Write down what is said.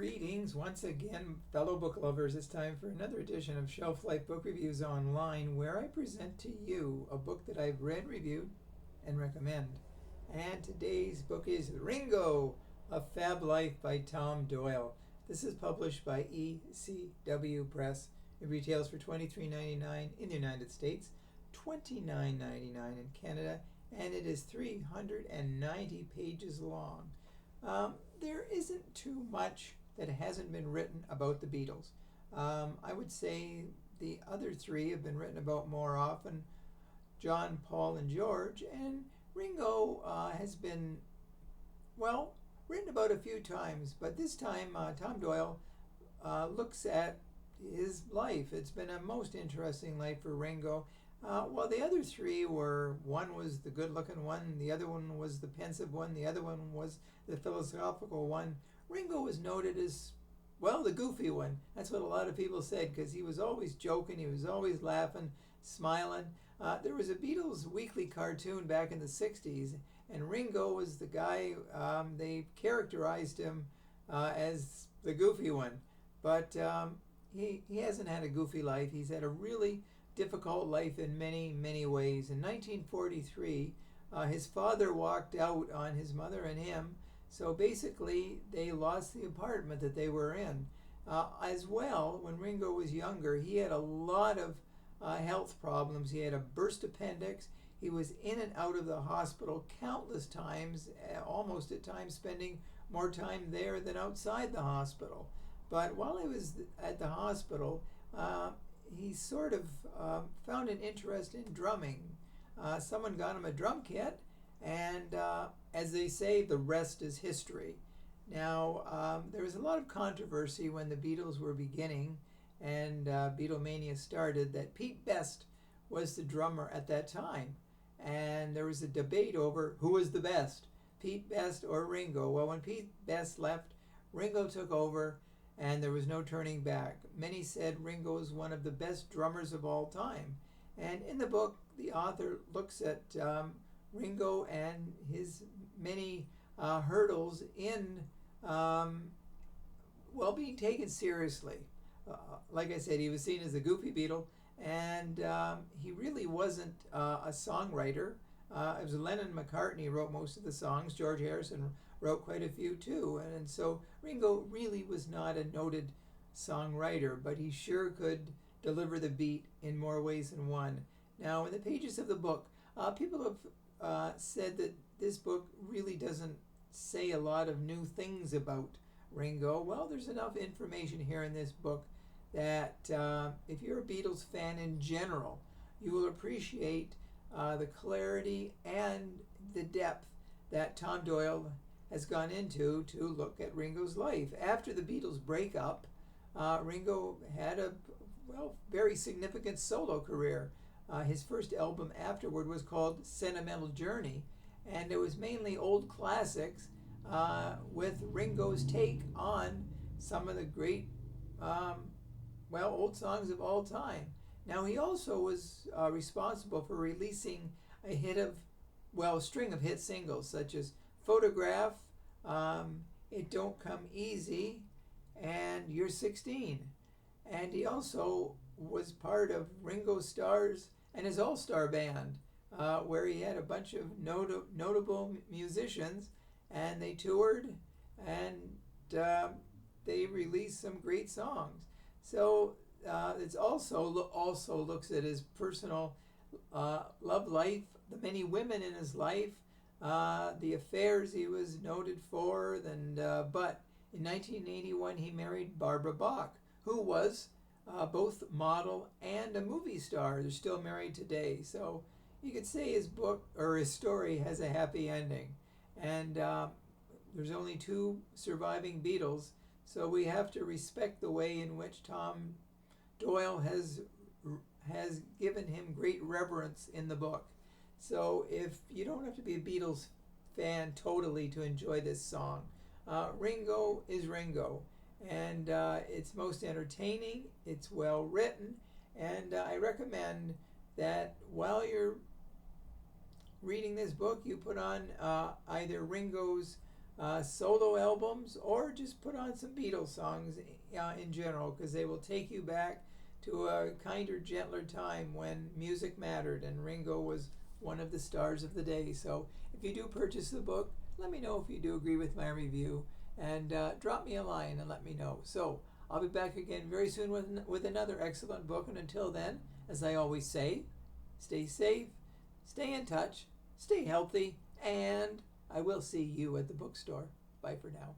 Greetings once again, fellow book lovers. It's time for another edition of Shelf Life Book Reviews Online, where I present to you a book that I've read, reviewed, and recommend. And today's book is Ringo, A FAB Life by Tom Doyle. This is published by ECW Press. It retails for $23.99 in the United States, $29.99 in Canada, and it is 390 pages long. There isn't too much that hasn't been written about the Beatles. I would say the other three have been written about more often, John, Paul, and George, and Ringo has been, well, written about a few times, but this time Tom Doyle looks at his life. It's been a most interesting life for Ringo. While the other three were, one was the good-looking one, the other one was the pensive one, the other one was the philosophical one, Ringo was noted as, well, the goofy one. That's what a lot of people said, because he was always joking, he was always laughing, smiling. There was a Beatles weekly cartoon back in the 60s, and Ringo was the guy, they characterized him as the goofy one. But he hasn't had a goofy life. He's had a really difficult life in many, many ways. In 1943, his father walked out on his mother and him, so basically they lost the apartment that they were in. As well, when Ringo was younger, he had a lot of health problems. He had a burst appendix. He was in and out of the hospital countless times, almost at times spending more time there than outside the hospital. But while he was at the hospital, he sort of found an interest in drumming. Someone got him a drum kit, and as they say, the rest is history. Now, there was a lot of controversy when the Beatles were beginning and Beatlemania started that Pete Best was the drummer at that time. And there was a debate over who was the best, Pete Best or Ringo. Well, when Pete Best left, Ringo took over, and there was no turning back. Many said Ringo is one of the best drummers of all time. And in the book, the author looks at Ringo and his many hurdles in, being taken seriously. Like I said, he was seen as a goofy Beatle, and he really wasn't a songwriter. It was Lennon and McCartney who wrote most of the songs. George Harrison wrote quite a few too, and so Ringo really was not a noted songwriter, but he sure could deliver the beat in more ways than one. Now, in the pages of the book, people have said that this book really doesn't say a lot of new things about Ringo. Well, there's enough information here in this book that if you're a Beatles fan in general, you will appreciate the clarity and the depth that Tom Doyle has gone into to look at Ringo's life. After the Beatles breakup, Ringo had a very significant solo career. His first album afterward was called Sentimental Journey, and it was mainly old classics with Ringo's take on some of the great, old songs of all time. Now, he also was responsible for releasing a string of hit singles such as Photograph, It Don't Come Easy, and You're 16. And he also was part of Ringo Starr's and his all-star band, where he had a bunch of notable musicians, and they toured, and they released some great songs. So it's also looks at his personal love life, the many women in his life, the affairs he was noted for, but in 1981 he married Barbara Bach, who was both model and a movie star. They're still married today, so you could say his book or his story has a happy ending. And there's only two surviving Beatles, so we have to respect the way in which Tom Doyle has given him great reverence in the book. So if you don't have to be a Beatles fan totally to enjoy this song, Ringo is Ringo, and it's most entertaining, it's well written, and I recommend that while you're reading this book, you put on either Ringo's solo albums, or just put on some Beatles songs in general, because they will take you back to a kinder, gentler time when music mattered and Ringo was one of the stars of the day. So if you do purchase the book, let me know if you do agree with my review, and drop me a line and let me know. So I'll be back again very soon with another excellent book, and until then, as I always say, stay safe, stay in touch, stay healthy, and I will see you at the bookstore. Bye for now.